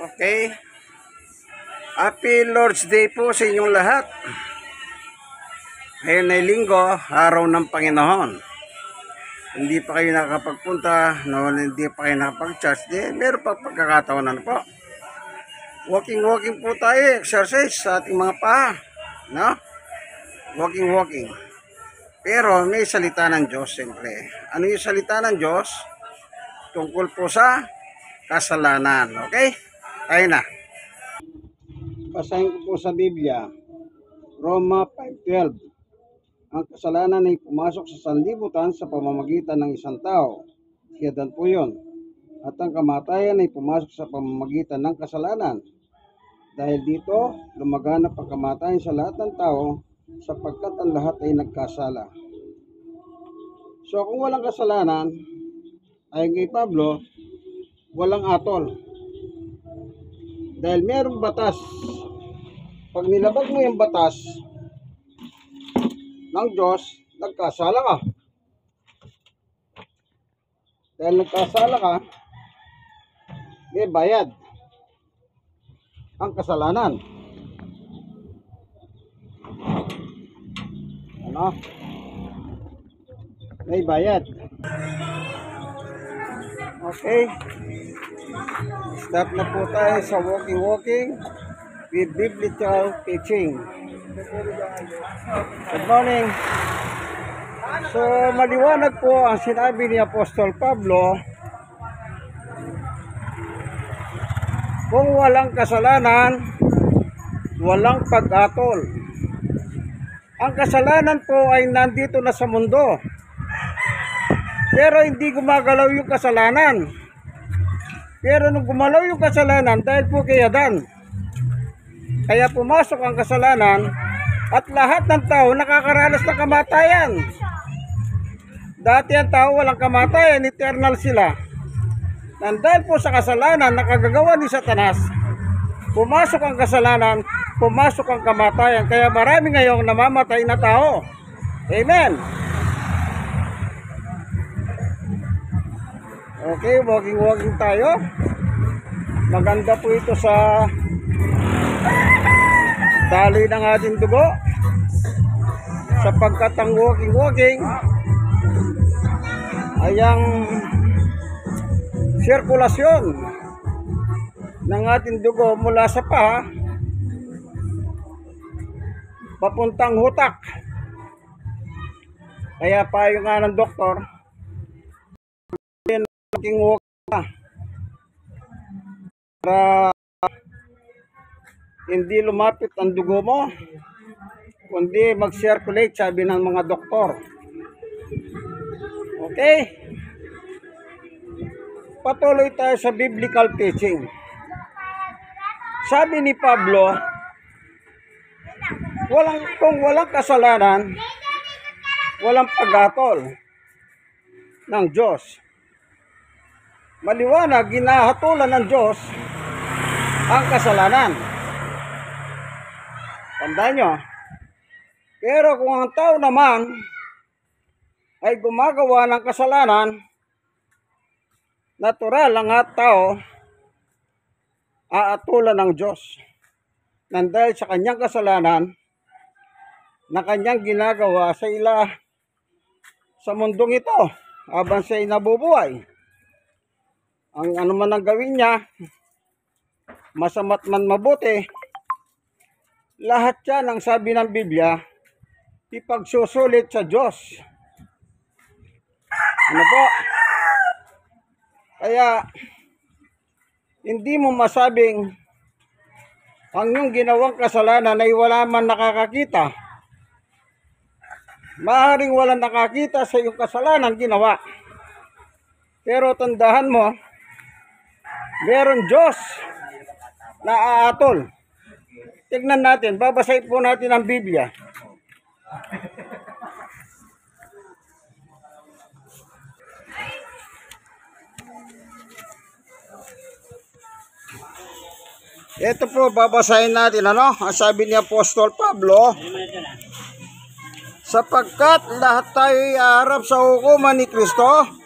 Okay. Happy Lord's Day po sa inyong lahat. Ngayon ay linggo, araw ng Panginoon. Hindi pa kayo nakakapagpunta, hindi pa kayo nakapag-church, meron pa pagkakataon na po. Walking po tayo, exercise sa ating mga paa. No? Walking. Pero may salita ng Diyos, siyempre. Ano yung salita ng Diyos? Tungkol po sa kasalanan. Okay? Tayo na. Basahin ko po sa Biblia, Roma 5:12. Ang kasalanan ay pumasok sa sanlibutan sa pamamagitan ng isang tao. Si Adan po yun. At ang kamatayan ay pumasok sa pamamagitan ng kasalanan. Dahil dito, lumaganap ang kamatayan sa lahat ng tao sapagkat ang lahat ay nagkasala. So kung walang kasalanan, ayon kay Pablo, walang atol. Dahil mayroong batas. Pag nilabag mo yung batas ng Diyos, nagkasala ka. Dahil nagkasala ka, may bayad ang kasalanan. Ano? May bayad. Okay. Start na po tayo sa walking with biblical teaching. Good morning. So, maliwanag po ang sinabi ni Apostol Pablo, kung walang kasalanan, walang pag-atol. Ang kasalanan po ay nandito na sa mundo. Pero hindi gumagalaw yung kasalanan. Pero nung gumalaw yung kasalanan, dahil po kay Adan, kaya pumasok ang kasalanan at lahat ng tao nakakaranas ng kamatayan. Dati ang tao walang kamatayan, eternal sila. Dahil po sa kasalanan na kagagawa ni Satanas, pumasok ang kasalanan, pumasok ang kamatayan. Kaya marami ngayong namamatay na tao. Amen. Okay, walking tayo. Maganda po ito sa daloy ng ating dugo. Sapagkat ang walking ay ang sirkulasyon ng ating dugo mula sa paa papuntang hutak. Kaya payo nga ng doktor, walking para hindi lumapit ang dugo mo, kundi mag-circulate, sabi ng mga doktor. Okay? Patuloy tayo sa biblical teaching. Sabi ni Pablo, kung walang kasalanan, walang pag-atol ng Diyos. Maliwanag, ginahatulan ng Diyos ang kasalanan. Tandaan nyo. Pero kung ang tao naman ay gumagawa ng kasalanan, natural ang tao aatulan ng Diyos. Dahil sa kanyang kasalanan na kanyang ginagawa sa mundong ito habang siya'y nabubuhay. Ang ano man ang gawin niya, masama't man mabuti, lahat yan ang sabi ng Biblia, ipagsusulit sa Diyos. Ano po? Kaya, hindi mo masabing ang iyong ginawang kasalanan ay wala man nakakakita. Maaaring wala nakakita sa iyong kasalanan ginawa. Pero tandahan mo, meron Diyos na aatol. Tignan natin, babasahin po natin ang Biblia. Ito po, babasahin natin, ano? Ang sabi ni Apostol Pablo, sapagkat lahat tayo iharap sa hukuman ni Kristo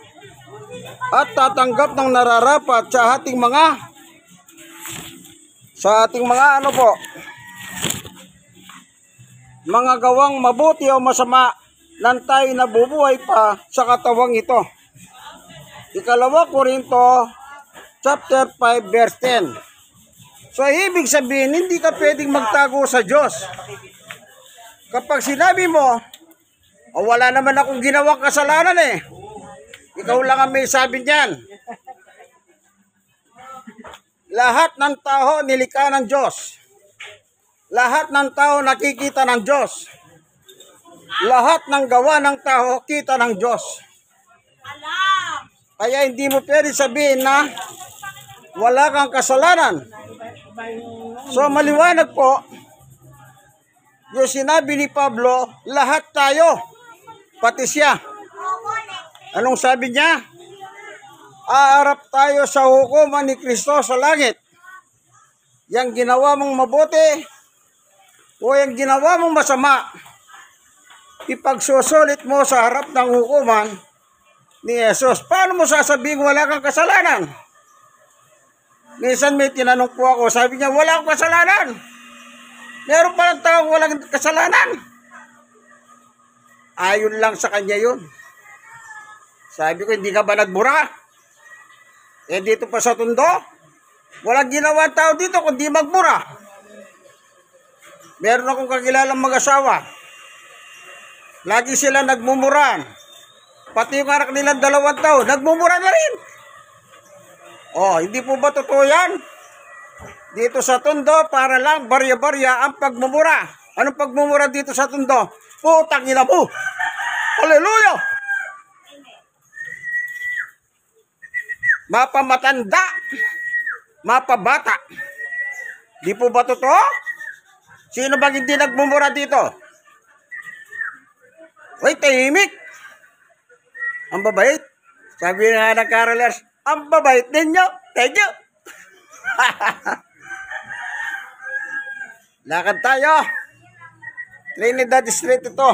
at tatanggap ng nararapat sa ating mga sa ating mga ano po, mga gawang mabuti o masama nang tayo nabubuhay pa sa katawang ito. Ikalawa Korinto chapter 5 verse 10. So ibig sabihin, hindi ka pwedeng magtago sa Diyos. Kapag sinabi mo, oh, wala naman akong ginawang kasalanan eh, ikaw lang ang may sabi niyan. Lahat ng tao nilikha ng Diyos. Lahat ng tao nakikita ng Diyos. Lahat ng gawa ng tao kita ng Diyos. Kaya hindi mo pwede sabihin na wala kang kasalanan. So maliwanag po, yung sinabi ni Pablo, lahat tayo, pati siya. Anong sabi niya? Aarap tayo sa hukuman ni Kristo sa langit. Yang ginawa mong mabuti o yang ginawa mong masama, ipagsusulit mo sa harap ng hukuman ni Jesus. Paano mo sasabihin wala kang kasalanan? Minsan may tinanong po ako, sabi niya wala akong kasalanan. Meron pa ng taong walang kasalanan. Ayon lang sa kanya yun. Sabi ko, hindi ka ba nagbura? Eh dito pa sa Tondo, walang ginawa tao dito kundi magbura. Meron akong kakilalang mag-asawa. Lagi sila nagmumuran. Pati yung anak nilang 2 taon, nagmumura na rin. Oh, hindi po ba totoo yan? Dito sa Tondo, para lang barya-barya ang pagmumura. Anong pagmumura dito sa Tondo? Putang ina mo! Hallelujah! Mapamatanda, mapabata. Di po ba totoo? Sino bang hindi nagmumura dito? Uy, tahimik! Ang babait. Sabi nga ng carolers, ang babait ninyo. Thank you. Lakad tayo. Trinidad Street ito.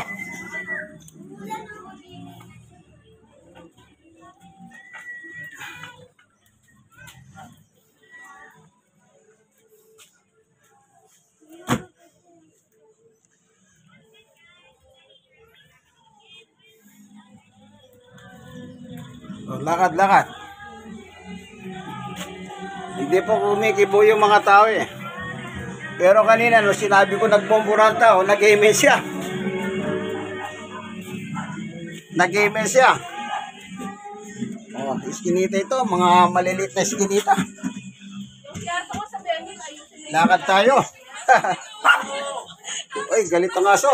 Lakad. Hindi po kumikibo yung mga tao eh. Pero kanina no sinabi ko nagmumura ang tao, nag-email siya. Oh, iskinita ito, mga maliliit na iskinita. Lakad tayo. Uy, galit ang aso.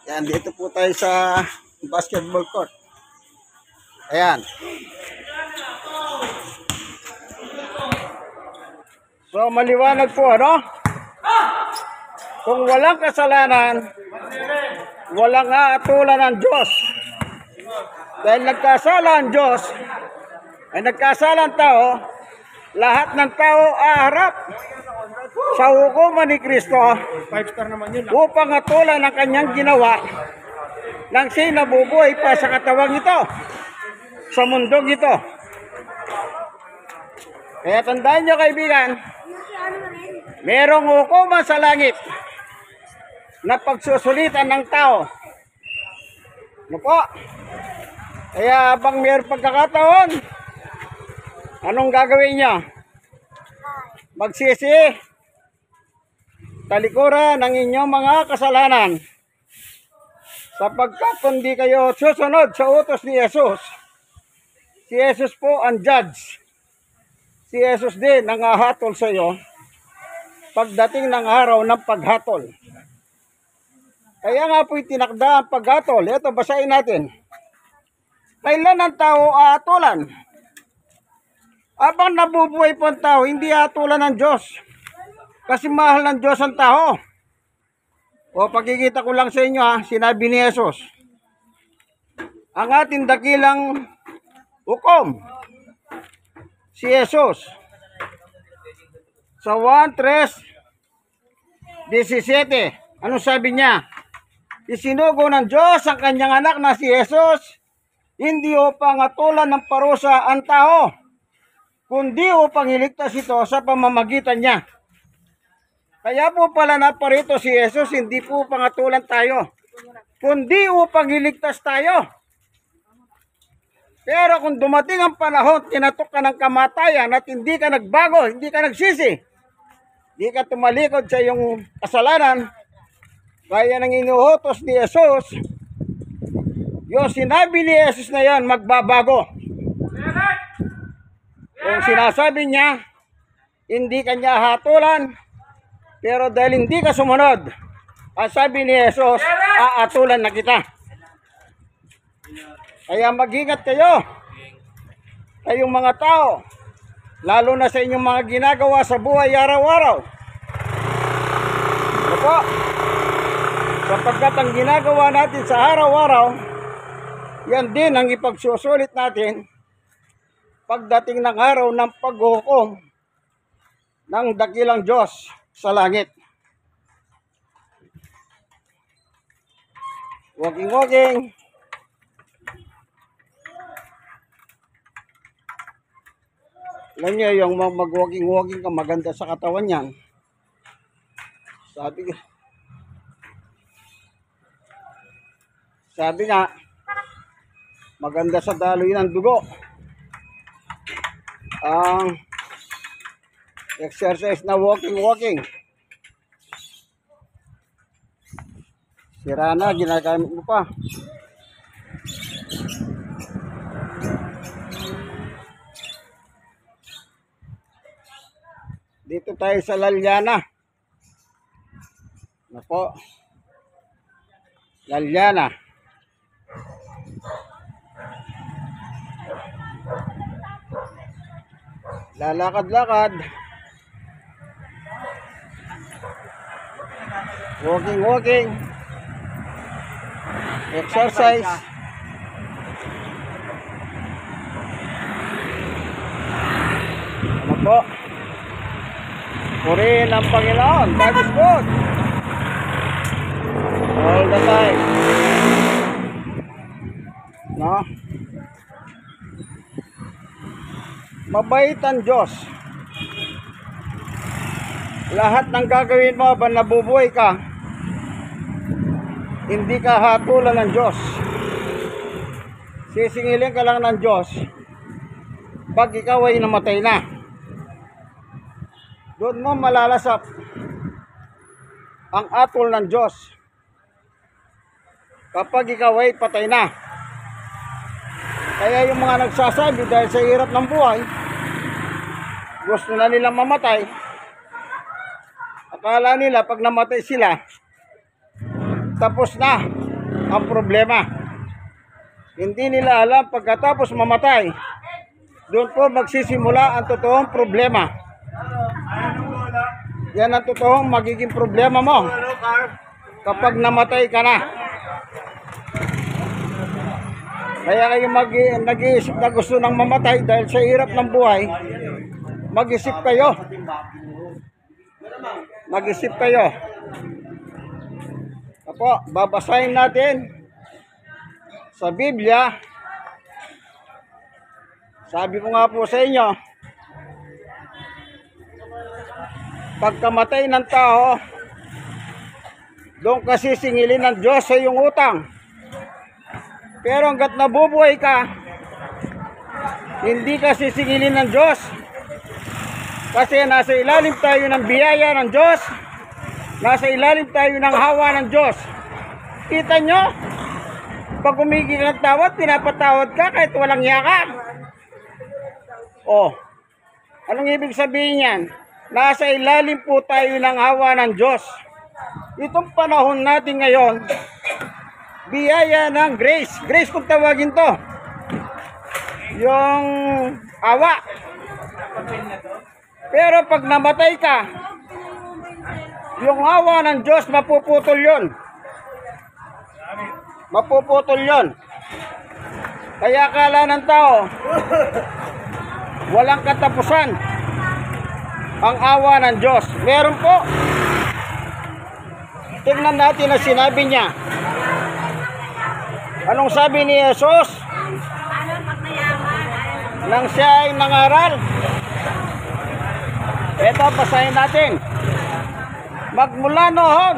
Yan, dito po tayo sa basketball court. Ayan. So, maliwanag po, ano? Kung walang kasalanan, walang aatulan ng Diyos. Dahil nagkasala ang Diyos, ay nagkasala ang tao, lahat ng tao aharap sa hukuman ni Kristo upang atulan ang kanyang ginawa nang siya nabubuhay pa sa katawang ito, sa mundong ito. Kaya tandaan nyo kaibigan, merong hukuman sa langit na pagsusulitan ng tao. Ano po? Kaya habang mayroong pagkakataon, anong gagawin nyo? Magsisi, talikuran ng inyong mga kasalanan, sapagkat hindi kayo susunod sa utos ni Jesus. Si Jesus po ang judge. Si Jesus din ang hahatol sa iyo pagdating ng araw ng paghatol. Kaya nga po itinakda ang paghatol. Ito, basahin natin. Kailan ang tao ahatulan? Habang nabubuhay po ang tao, hindi ahatulan ng Diyos. Kasi mahal ng Diyos ang tao. O pagkikita ko lang sa inyo ha, sinabi ni Jesus, ang ating dakilang hukom, si Jesus, sa 1:3:17, ano sabi niya? Isinugo ng Diyos ang kanyang anak na si Jesus hindi upang atulan ng parusa ang tao, kundi upang iligtas ito sa pamamagitan niya. Kaya po pala naparito si Jesus, hindi po upang atulan tayo, kundi upang iligtas tayo. Pero kung dumating ang panahon, tinatok ka ng kamatayan at hindi ka nagbago, hindi ka nagsisi, hindi ka tumalikod sa iyong kasalanan, kaya nang inuutos ni Jesus, yung sinabi ni Jesus na yan, magbabago. Kung sinasabi niya, hindi kanya hatulan, pero dahil hindi ka sumunod, ang sabi ni Jesus, aatulan na kita. Kaya mag-ingat kayo, kayong mga tao, lalo na sa inyong mga ginagawa sa buhay araw-araw. Ano po? Sapagkat ang ginagawa natin sa araw-araw, yan din ang ipagsusulit natin pagdating ng araw ng paghukom ng dakilang Diyos sa langit. Walking. Alam niyo, yung mag-walking ka, maganda sa katawan yan. Sabi nga, maganda sa daloy ng dugo ang exercise na walking. Sira na, ginagamit mo pa. Dito tayo sa Lalyana. Nako, Lalyana. Lalakad-lakad. Walking. Exercise. Ano po? Purihin ang Panginoon. That is good. All the time. No? Mabait ang Diyos. Lahat ng gagawin mo ba nabubuhay ka, hindi ka hatulan ng Diyos. Sisingilin ka lang ng Diyos pag ikaw ay namatay na. Doon mo malalasap ang atol ng Diyos kapag ikaw ay patay na. Kaya yung mga nagsasabi dahil sa hirap ng buhay, gusto na nilang mamatay, akala nila pag namatay sila, tapos na ang problema. Hindi nila alam pagkatapos mamatay, doon po magsisimula ang totoong problema. Yan ang totoong magiging problema mo kapag namatay ka na. Kaya kayo nag-iisip na gusto ng mamatay dahil sa hirap ng buhay, mag-isip kayo. Mag-isip kayo. Apo, babasahin natin sa Biblia. Sabi ko nga po sa inyo, pagkamatay ng tao, doon kasi singilin ng Diyos sa iyong utang. Pero hanggat nabubuhay ka, hindi ka sisingilin ng Diyos. Kasi nasa ilalim tayo ng biyaya ng Diyos. Nasa ilalim tayo ng hawa ng Diyos. Kita nyo? Pag umigil ng tawad, pinapatawad ka kahit walang yaka. Oh, anong ibig sabihin yan? Nasa ilalim po tayo ng hawa ng Diyos. Itong panahon natin ngayon, biyaya ng grace. Grace kung tawagin to. Yung awa. Pero pag namatay ka, yung awa ng Diyos mapuputol yun. Mapuputol yun. Kaya akala ng tao, walang katapusan ang awa ng Diyos. Meron po. Tingnan natin na sinabi niya. Anong sabi ni Jesus? Nang siya ay nangaral. Ito, basahin natin. Magmula noon,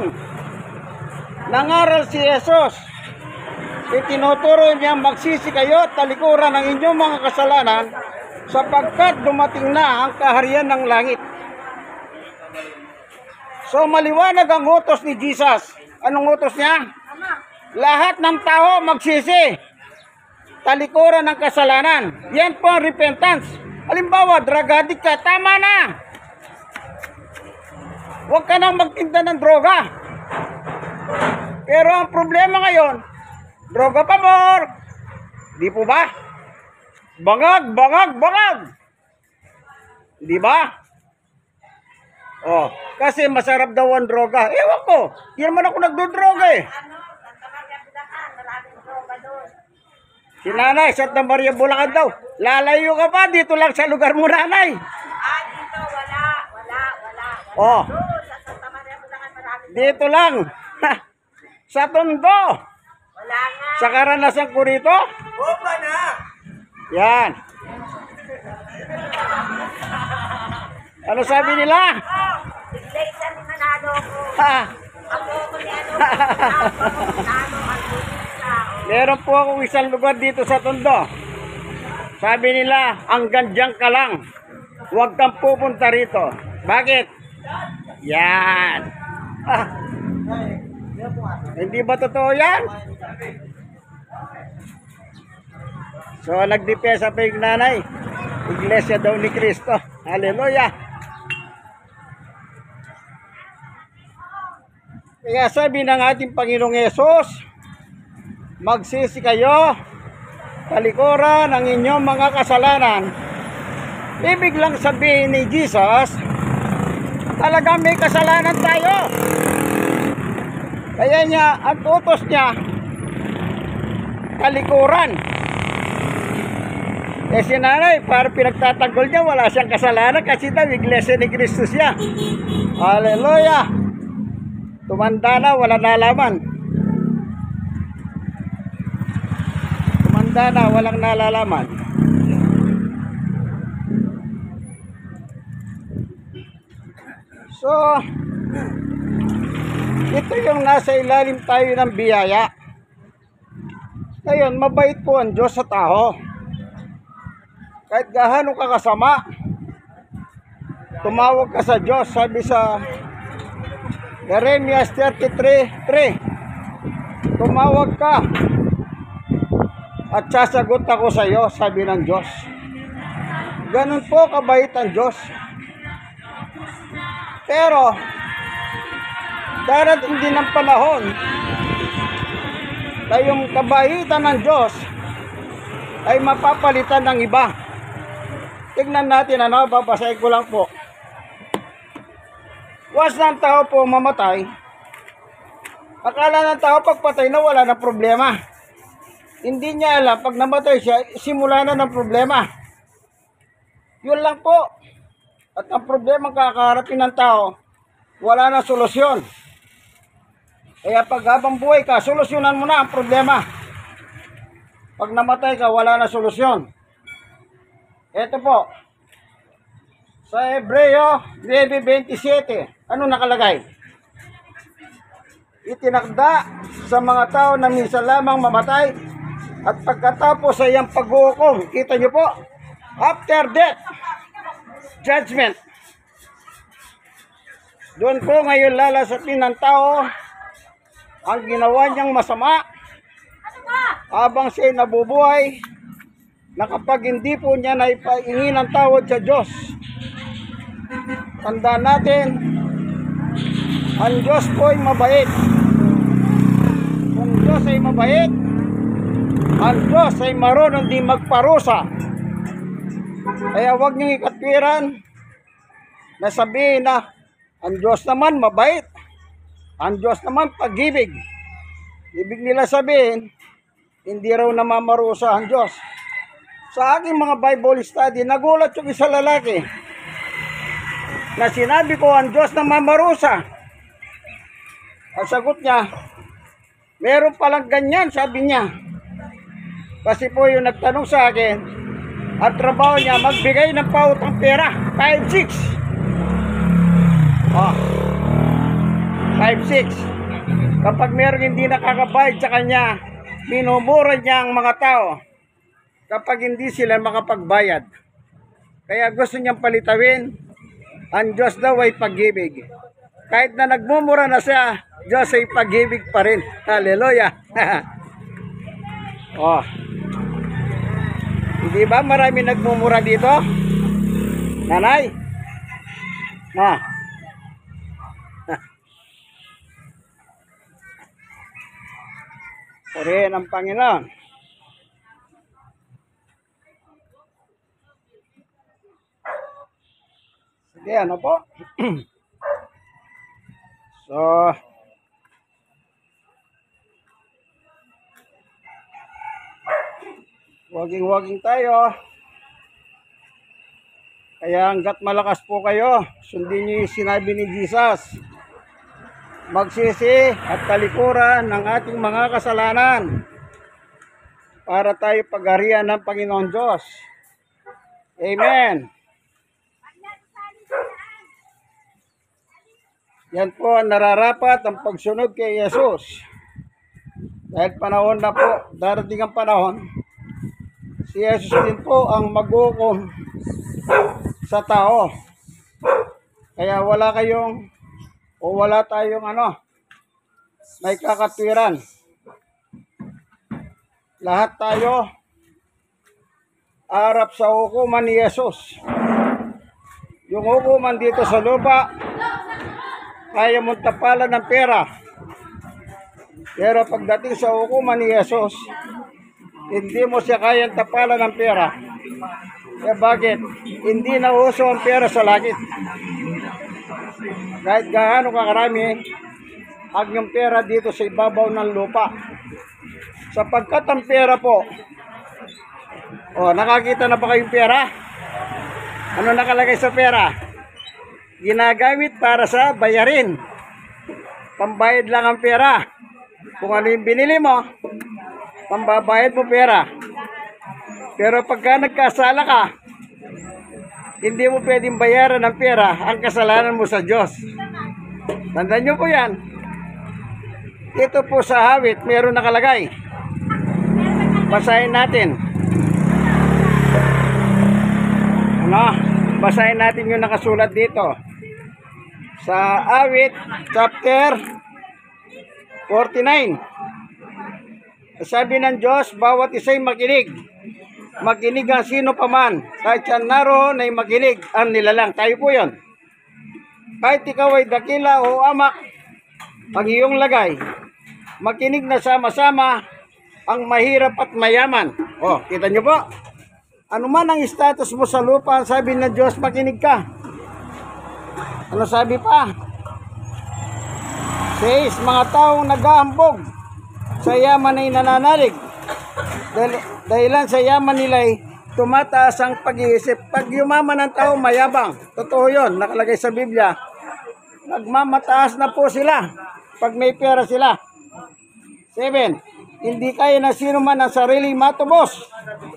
nangaral si Jesus. Itinuturo niya magsisi kayo at talikuran ng inyong mga kasalanan sapagkat dumating na ang kaharian ng langit. So maliwanag ang utos ni Jesus. Anong utos niya? Lahat ng tao magsisi. Talikuran ng kasalanan. Yan po ang repentance. Halimbawa, drug addict ka, tama na. Huwag ka nang magtinda ng droga. Pero ang problema ngayon, droga pa more. Di po ba? Bangag, bangag, bangag. Di ba? Oh, kasi masarap daw ang droga. Ewan ko, hindi naman ako nagdodroga eh. Si nanay, Santa Maria Bulacan daw. Lalayo ka pa, dito lang sa lugar mo, nanay. Dito, wala. Oh, Doon, sa Santa Maria Bulacan, marami. dito lang. Sa Tondo. Wala nga. Sa karanasan ko rito. Opa na. Yan. Ano sabi nila? Oh, biglaysan ni Manalo ko. Ha, Ako ko ni ano, Manalo, ang tulisa. meron po akong isang lugar dito sa Tondo. Sabi nila, ang gandyang ka lang. Huwag kang pupunta rito. Bakit? Yan. Ah. Hindi ba totoo yan? So, nagdipesa pa yung nanay. Iglesia daw ni Cristo. Hallelujah. Kaya sabi ng ating Panginoong Yesus, magsisi kayo, talikuran ang inyong mga kasalanan. Ibig lang sabihin ni Jesus, talagang may kasalanan tayo. Kaya niya, ang utos niya, talikuran. Eh si nanay, para pinagtatanggol niya, wala siyang kasalanan kasi daw, iglesia ni Cristo siya. Hallelujah! Tumanda na, wala nalaman. Tumanda na, walang nalalaman. So, ito yung nasa ilalim tayo ng biyaya. Ngayon, mabait po ang Diyos sa tao. Kahit gaano ka kasama, tumawag ka sa Diyos. Sabi sa Jeremias 33:3, tumawag ka at sasagot ako sa iyo, sabi ng Diyos. Ganun po kabait ang Diyos. Pero darating din ang panahon na yung kabaitan ng Diyos ay mapapalitan ng iba. Tignan natin, ano, babasahin ko lang po. Once ng tao po mamatay, akala ng tao pagpatay na wala na problema. Hindi niya alam, pag namatay siya, simula na ng problema. Yun lang po. At ang problema kakaharapin ng tao, wala na solusyon. Kaya pag habang buhay ka, solusyonan mo na ang problema. Pag namatay ka, wala na solusyon. Ito po, sa Hebreo 9:27, ano nakalagay? Itinakda sa mga tao na minsan lamang mamatay at pagkatapos sa iyang pag-uukom, kita niyo po, after death, judgment. Doon po ngayon lalasapin ng tao ang ginawa niyang masama habang siya'y nabubuhay, na kapag hindi po niya naipahingi ng tawad sa Diyos. Tandaan natin, ang Diyos po ay mabait. Kung Diyos ay mabait, ang Diyos ay marunong din magparusa. Kaya huwag niyong ikatwiran na sabihin na ang Diyos naman mabait, ang Diyos naman pag-ibig. Ibig nila sabihin, hindi raw namamarusa ang Diyos. Sa aking mga Bible study, nagulat yung isa lalaki na sinabi ko ang Diyos namamarusa. Ang sagot niya, meron palang ganyan, sabi niya. Kasi po yung nagtanong sa akin, ang trabaho niya magbigay ng pautang pera, 5-6. Oh, 5-6. Kapag meron hindi nakakabayad sa kanya, minumura niya ang mga tao kapag hindi sila makapagbayad. Kaya gusto niyang palitawin, ang Diyos daw ay pag-ibig. Kahit na nagmumura na siya, Diyos ay pag-ibig pa rin. Hallelujah. Oh. Hindi ba marami nagmumura dito? Nanay? Na. Purihin ang Panginoon. Sige, ano po? So, walking tayo. Kaya hanggat malakas po kayo, sundin niyo yung sinabi ni Jesus. Magsisi at talikuran ng ating mga kasalanan para tayo pagharian ng Panginoon Diyos. Amen. Yan po ang nararapat ang pagsunod kay Jesus. Dahil panahon na po, darating ang panahon, si Jesus din po ang maghukom sa tao. Kaya wala kayong o wala tayong may kakatwiran. Lahat tayo harap sa hukuman ni Jesus. Yung hukuman dito sa lupa, kaya mong tapalan ng pera. Pero pagdating sa hukuman ni Jesus, hindi mo siya kayang tapalan ng pera. Kaya bakit? Hindi na uso ang pera sa langit. Kahit gaano kakarami ang yung pera dito sa ibabaw ng lupa. Sapagkat ang pera po, nakakita na ba kayong pera? Ano nakalagay sa pera? Ginagamit para sa bayarin. Pambayad lang ang pera. Kung ano yung binili mo, pambabayad mo pera. Pero pagka nagkasala ka, hindi mo pwedeng bayaran ng pera ang kasalanan mo sa Diyos. Tandaan nyo po yan. Ito po sa awit, meron nakalagay. Basahin natin. Basahin natin yung nakasulat dito. Sa awit, chapter 49. Sabi ng Diyos, bawat isa'y makinig. Makinig ang sino pa man. Kahit siya naroon ay makinig ang nilalang. Tayo po yun. Kahit ikaw ay dakila o amak, ang iyong lagay. Makinig na sama-sama ang mahirap at mayaman. Kita nyo po. Ano man ang status mo sa lupa, sabi ng Diyos, makinig ka. Ano sabi pa? Says, mga taong nag-aambog sa yaman ay nananalig. Dahilan sa yaman nila ay tumataas ang pag-iisip. Pag yumaman ng tao, mayabang. Totoo yun, nakalagay sa Biblia. Nagmamataas na po sila pag may pera sila. 7. Hindi kaya na sino man ang sariling matubos.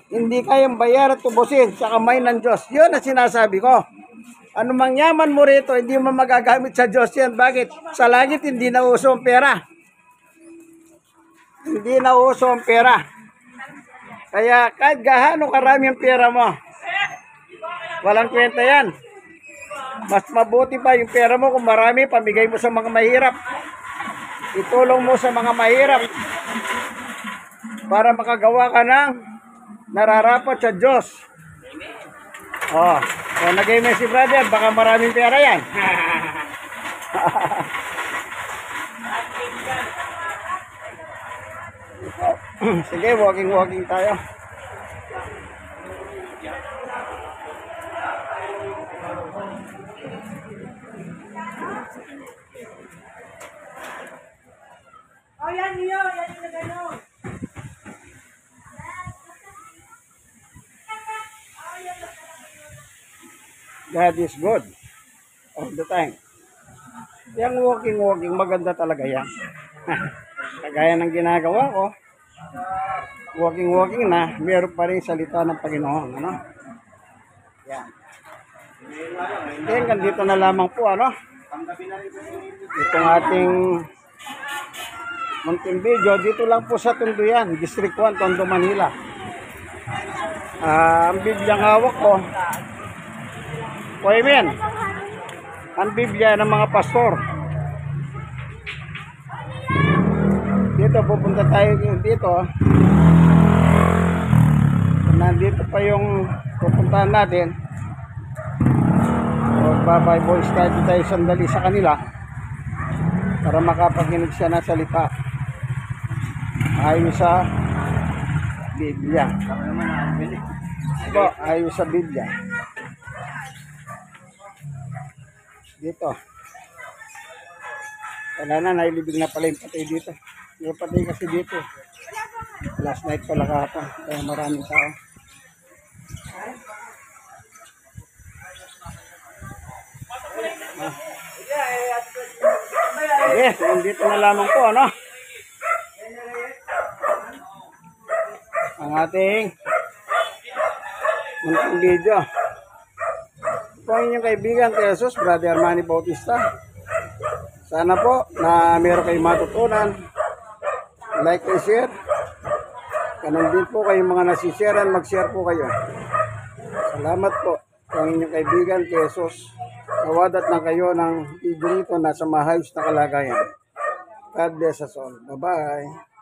Hindi kayang bayar at tubusin sa kamay ng Diyos. Yun ang sinasabi ko. Ano mang yaman mo rito, hindi mo magagamit sa Diyos yan. Bakit? Sa langit, hindi na uso ang pera. Hindi na uso ang pera. Kaya kahit gaano karami ang pera mo, walang kwenta yan. Mas mabuti pa yung pera mo kung marami, pamigay mo sa mga mahirap. Itulong mo sa mga mahirap para makagawa ka ng nararapat sa Diyos. Nag-amen si brother, baka maraming pera yan. Sige, walking tayo. Yan yun, yan yung gano'n. God is good all the time. Yung walking, maganda talaga yan. Kagaya ng ginagawa ko. walking na, meron pa rin salita ng Panginoon. Ano? Yan. Hanggang dito na lamang po, ano? Itong ating munting video, dito lang po sa Tunduyan, District 1, Tondo, Manila. Ang Bibliang hawak ko, amen. Ang Biblia ng mga pastor. Dito, pupunta tayo dito. Nandito pa yung pupuntahan natin. Magbabible study tayo sandali sa kanila para makapaginig siya ng salita ayon sa Biblia. Ayon sa Biblia. Dito. Wala na, nailibig na pala yung patay dito. Yung patay kasi dito. Last night pala kahapon. Kaya maraming tao. Yes, nandito na lamang po, ano? Ang ating munting video. Ito ang inyong kaibigan kay Jesus, Brother Manny Bautista. Sana po na meron kayong matutunan. Like and share. Ganun din po kayong mga nasisharean, mag-share po kayo. Salamat po. Ito ang inyong kaibigan kay Jesus. Nawadat na kayo ng video nito na sa maayos na kalagayan. God bless us all. Bye-bye.